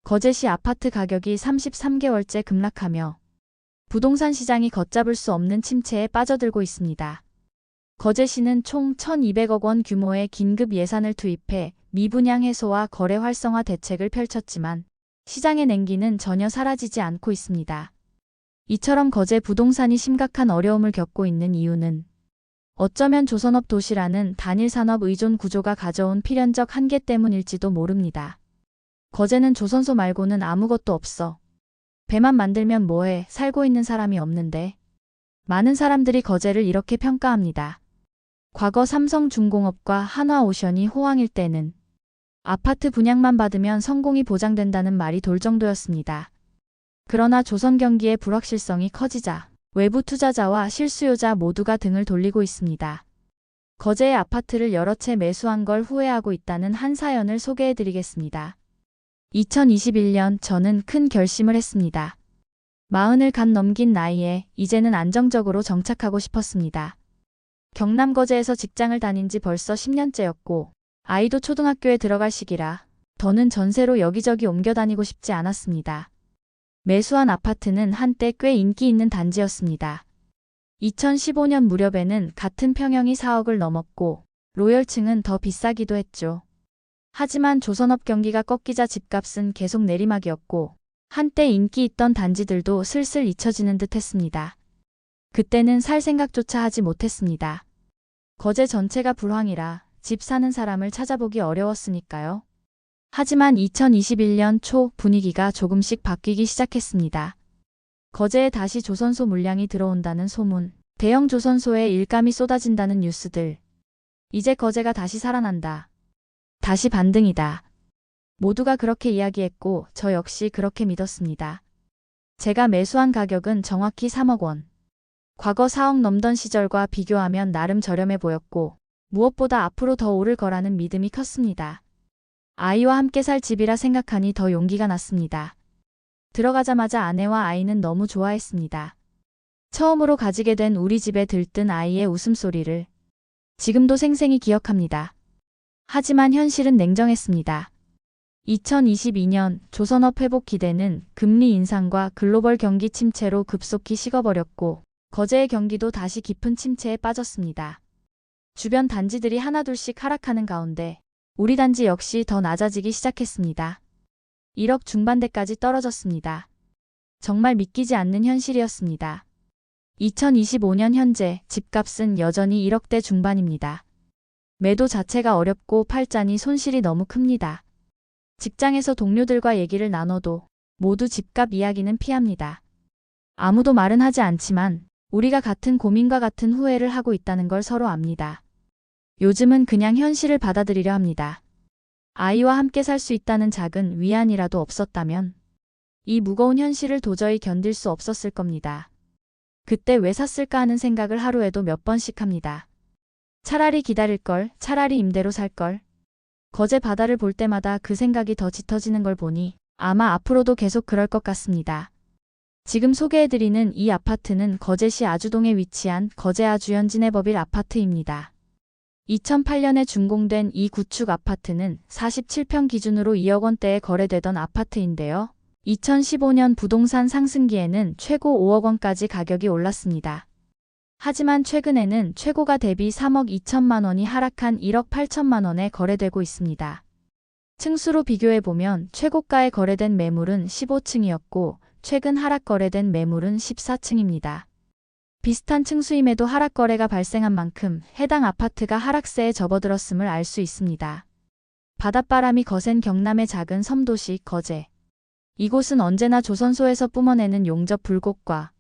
거제시 아파트 가격이 33개월째 급락하며 부동산 시장이 걷잡을 수 없는 침체에 빠져들고 있습니다. 거제시는 총 1,200억 원 규모의 긴급 예산을 투입해 미분양 해소와 거래 활성화 대책을 펼쳤지만 시장의 냉기는 전혀 사라지지 않고 있습니다. 이처럼 거제 부동산이 심각한 어려움을 겪고 있는 이유는 어쩌면 조선업 도시라는 단일 산업 의존 구조가 가져온 필연적 한계 때문일지도 모릅니다. 거제는 조선소 말고는 아무것도 없어. 배만 만들면 뭐해, 살고 있는 사람이 없는데. 많은 사람들이 거제를 이렇게 평가합니다. 과거 삼성중공업과 한화오션이 호황일 때는 아파트 분양만 받으면 성공이 보장된다는 말이 돌 정도였습니다. 그러나 조선 경기의 불확실성이 커지자 외부 투자자와 실수요자 모두가 등을 돌리고 있습니다. 거제의 아파트를 여러 채 매수한 걸 후회하고 있다는 한 사연을 소개해드리겠습니다. 2021년 저는 큰 결심을 했습니다. 40을 갓 넘긴 나이에 이제는 안정적으로 정착하고 싶었습니다. 경남 거제에서 직장을 다닌 지 벌써 10년째였고 아이도 초등학교에 들어갈 시기라 더는 전세로 여기저기 옮겨 다니고 싶지 않았습니다. 매수한 아파트는 한때 꽤 인기 있는 단지였습니다. 2015년 무렵에는 같은 평형이 4억을 넘었고 로열층은 더 비싸기도 했죠. 하지만 조선업 경기가 꺾이자 집값은 계속 내리막이었고 한때 인기 있던 단지들도 슬슬 잊혀지는 듯 했습니다. 그때는 살 생각조차 하지 못했습니다. 거제 전체가 불황이라 집 사는 사람을 찾아보기 어려웠으니까요. 하지만 2021년 초 분위기가 조금씩 바뀌기 시작했습니다. 거제에 다시 조선소 물량이 들어온다는 소문, 대형 조선소에 일감이 쏟아진다는 뉴스들. 이제 거제가 다시 살아난다. 다시 반등이다. 모두가 그렇게 이야기했고 저 역시 그렇게 믿었습니다. 제가 매수한 가격은 정확히 3억 원. 과거 4억 넘던 시절과 비교하면 나름 저렴해 보였고 무엇보다 앞으로 더 오를 거라는 믿음이 컸습니다. 아이와 함께 살 집이라 생각하니 더 용기가 났습니다. 들어가자마자 아내와 아이는 너무 좋아했습니다. 처음으로 가지게 된 우리 집에 들뜬 아이의 웃음소리를 지금도 생생히 기억합니다. 하지만 현실은 냉정했습니다. 2022년 조선업 회복 기대는 금리 인상과 글로벌 경기 침체로 급속히 식어버렸고 거제의 경기도 다시 깊은 침체에 빠졌습니다. 주변 단지들이 하나둘씩 하락하는 가운데 우리 단지 역시 더 낮아지기 시작했습니다. 1억 중반대까지 떨어졌습니다. 정말 믿기지 않는 현실이었습니다. 2025년 현재 집값은 여전히 1억대 중반입니다. 매도 자체가 어렵고 팔자니 손실이 너무 큽니다. 직장에서 동료들과 얘기를 나눠도 모두 집값 이야기는 피합니다. 아무도 말은 하지 않지만 우리가 같은 고민과 같은 후회를 하고 있다는 걸 서로 압니다. 요즘은 그냥 현실을 받아들이려 합니다. 아이와 함께 살 수 있다는 작은 위안이라도 없었다면 이 무거운 현실을 도저히 견딜 수 없었을 겁니다. 그때 왜 샀을까 하는 생각을 하루에도 몇 번씩 합니다. 차라리 기다릴 걸, 차라리 임대로 살 걸. 거제 바다를 볼 때마다 그 생각이 더 짙어지는 걸 보니 아마 앞으로도 계속 그럴 것 같습니다. 지금 소개해드리는 이 아파트는 거제시 아주동에 위치한 거제 아주현진해법일 아파트입니다. 2008년에 준공된 이 구축 아파트는 47평 기준으로 2억 원대에 거래되던 아파트인데요. 2015년 부동산 상승기에는 최고 5억 원까지 가격이 올랐습니다. 하지만 최근에는 최고가 대비 3억 2천만 원이 하락한 1억 8천만 원에 거래되고 있습니다. 층수로 비교해보면 최고가에 거래된 매물은 15층이었고 최근 하락 거래된 매물은 14층입니다. 비슷한 층수임에도 하락 거래가 발생한 만큼 해당 아파트가 하락세에 접어들었음을 알 수 있습니다. 바닷바람이 거센 경남의 작은 섬도시 거제. 이곳은 언제나 조선소에서 뿜어내는 용접 불꽃과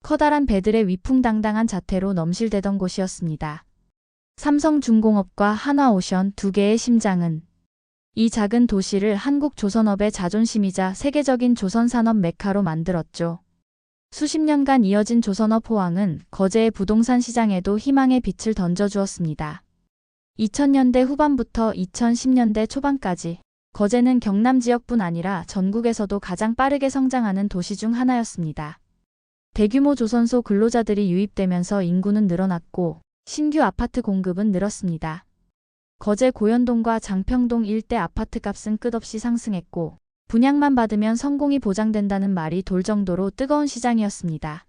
커다란 배들의 위풍당당한 자태로 넘실대던 곳이었습니다. 삼성중공업과 한화오션 두 개의 심장은 이 작은 도시를 한국 조선업의 자존심이자 세계적인 조선산업 메카로 만들었죠. 수십 년간 이어진 조선업 호황은 거제의 부동산 시장에도 희망의 빛을 던져주었습니다. 2000년대 후반부터 2010년대 초반까지 거제는 경남 지역뿐 아니라 전국에서도 가장 빠르게 성장하는 도시 중 하나였습니다. 대규모 조선소 근로자들이 유입되면서 인구는 늘어났고 신규 아파트 공급은 늘었습니다. 거제 고현동과 장평동 일대 아파트값은 끝없이 상승했고 분양만 받으면 성공이 보장된다는 말이 돌 정도로 뜨거운 시장이었습니다.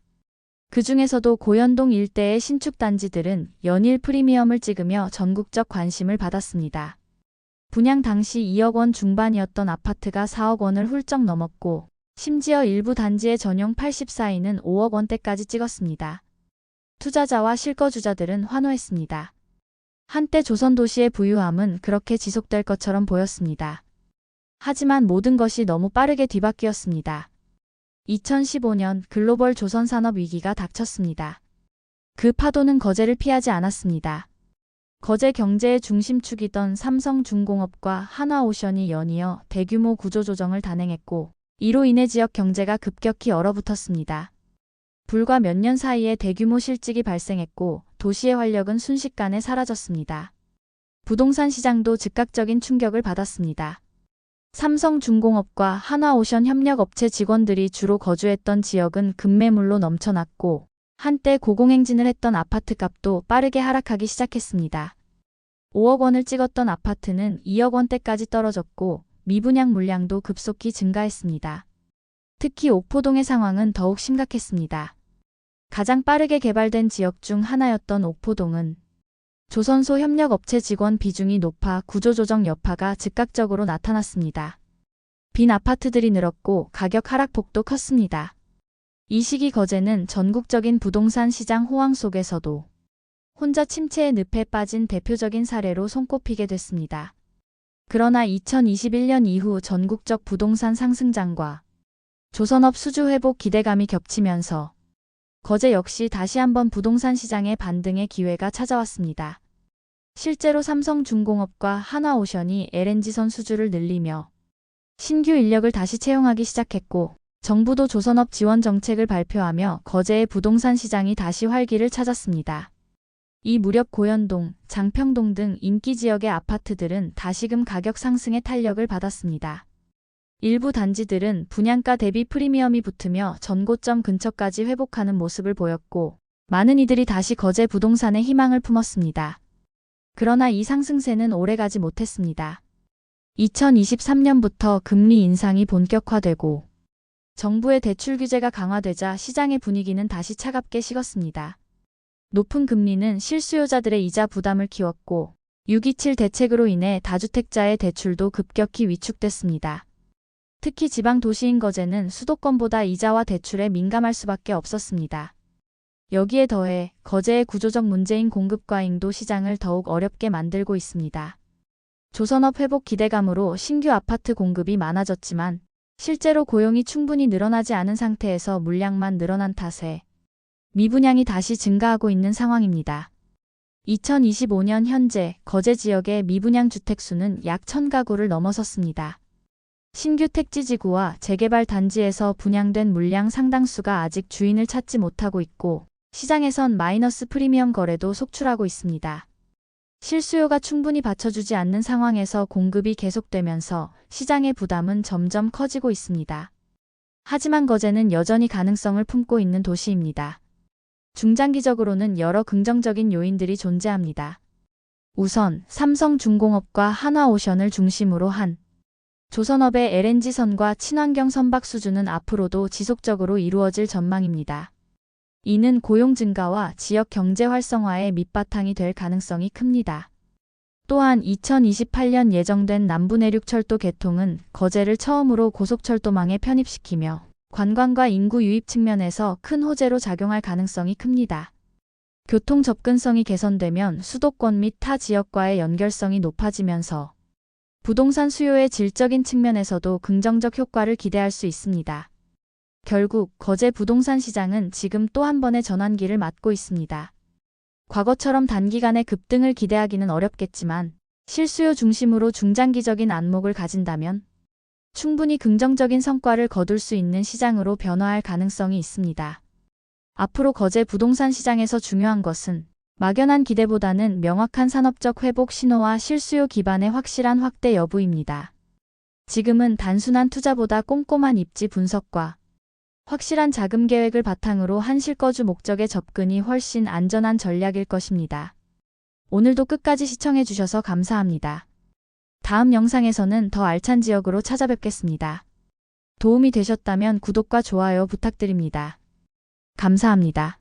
그 중에서도 고현동 일대의 신축 단지들은 연일 프리미엄을 찍으며 전국적 관심을 받았습니다. 분양 당시 2억 원 중반이었던 아파트가 4억 원을 훌쩍 넘었고, 심지어 일부 단지의 전용 84인은 5억 원대까지 찍었습니다. 투자자와 실거주자들은 환호했습니다. 한때 조선 도시의 부유함은 그렇게 지속될 것처럼 보였습니다. 하지만 모든 것이 너무 빠르게 뒤바뀌었습니다. 2015년 글로벌 조선 산업 위기가 닥쳤습니다. 그 파도는 거제를 피하지 않았습니다. 거제 경제의 중심축이던 삼성중공업과 한화오션이 연이어 대규모 구조조정을 단행했고, 이로 인해 지역 경제가 급격히 얼어붙었습니다. 불과 몇 년 사이에 대규모 실직이 발생했고 도시의 활력은 순식간에 사라졌습니다. 부동산 시장도 즉각적인 충격을 받았습니다. 삼성중공업과 한화오션 협력업체 직원들이 주로 거주했던 지역은 급매물로 넘쳐났고 한때 고공행진을 했던 아파트값도 빠르게 하락하기 시작했습니다. 5억 원을 찍었던 아파트는 2억 원대까지 떨어졌고 미분양 물량도 급속히 증가했습니다. 특히 옥포동의 상황은 더욱 심각했습니다. 가장 빠르게 개발된 지역 중 하나였던 옥포동은 조선소 협력업체 직원 비중이 높아 구조조정 여파가 즉각적으로 나타났습니다. 빈 아파트들이 늘었고 가격 하락폭도 컸습니다. 이 시기 거제는 전국적인 부동산 시장 호황 속에서도 혼자 침체의 늪에 빠진 대표적인 사례로 손꼽히게 됐습니다. 그러나 2021년 이후 전국적 부동산 상승장과 조선업 수주 회복 기대감이 겹치면서 거제 역시 다시 한번 부동산 시장의 반등의 기회가 찾아왔습니다. 실제로 삼성중공업과 한화오션이 LNG선 수주를 늘리며 신규 인력을 다시 채용하기 시작했고 정부도 조선업 지원 정책을 발표하며 거제의 부동산 시장이 다시 활기를 찾았습니다. 이 무렵 고현동, 장평동 등 인기 지역의 아파트들은 다시금 가격 상승의 탄력을 받았습니다. 일부 단지들은 분양가 대비 프리미엄이 붙으며 전고점 근처까지 회복하는 모습을 보였고 많은 이들이 다시 거제 부동산에 희망을 품었습니다. 그러나 이 상승세는 오래가지 못했습니다. 2023년부터 금리 인상이 본격화되고 정부의 대출 규제가 강화되자 시장의 분위기는 다시 차갑게 식었습니다. 높은 금리는 실수요자들의 이자 부담을 키웠고 6.27 대책으로 인해 다주택자의 대출도 급격히 위축됐습니다. 특히 지방 도시인 거제는 수도권보다 이자와 대출에 민감할 수밖에 없었습니다. 여기에 더해 거제의 구조적 문제인 공급 과잉도 시장을 더욱 어렵게 만들고 있습니다. 조선업 회복 기대감으로 신규 아파트 공급이 많아졌지만 실제로 고용이 충분히 늘어나지 않은 상태에서 물량만 늘어난 탓에 미분양이 다시 증가하고 있는 상황입니다. 2025년 현재 거제 지역의 미분양 주택수는 약 1000가구를 넘어섰습니다. 신규 택지지구와 재개발 단지에서 분양된 물량 상당수가 아직 주인을 찾지 못하고 있고 시장에선 마이너스 프리미엄 거래도 속출하고 있습니다. 실수요가 충분히 받쳐주지 않는 상황에서 공급이 계속되면서 시장의 부담은 점점 커지고 있습니다. 하지만 거제는 여전히 가능성을 품고 있는 도시입니다. 중장기적으로는 여러 긍정적인 요인들이 존재합니다. 우선 삼성중공업과 한화오션을 중심으로 한 조선업의 LNG선과 친환경 선박 수주는 앞으로도 지속적으로 이루어질 전망입니다. 이는 고용 증가와 지역 경제 활성화의 밑바탕이 될 가능성이 큽니다. 또한 2028년 예정된 남부내륙철도 개통은 거제를 처음으로 고속철도망에 편입시키며 관광과 인구 유입 측면에서 큰 호재로 작용할 가능성이 큽니다. 교통 접근성이 개선되면 수도권 및 타 지역과의 연결성이 높아지면서 부동산 수요의 질적인 측면에서도 긍정적 효과를 기대할 수 있습니다. 결국 거제 부동산 시장은 지금 또 한 번의 전환기를 맞고 있습니다. 과거처럼 단기간에 급등을 기대하기는 어렵겠지만 실수요 중심으로 중장기적인 안목을 가진다면 충분히 긍정적인 성과를 거둘 수 있는 시장으로 변화할 가능성이 있습니다. 앞으로 거제 부동산 시장에서 중요한 것은 막연한 기대보다는 명확한 산업적 회복 신호와 실수요 기반의 확실한 확대 여부입니다. 지금은 단순한 투자보다 꼼꼼한 입지 분석과 확실한 자금 계획을 바탕으로 한 실거주 목적에 접근이 훨씬 안전한 전략일 것입니다. 오늘도 끝까지 시청해 주셔서 감사합니다. 다음 영상에서는 더 알찬 지역으로 찾아뵙겠습니다. 도움이 되셨다면 구독과 좋아요 부탁드립니다. 감사합니다.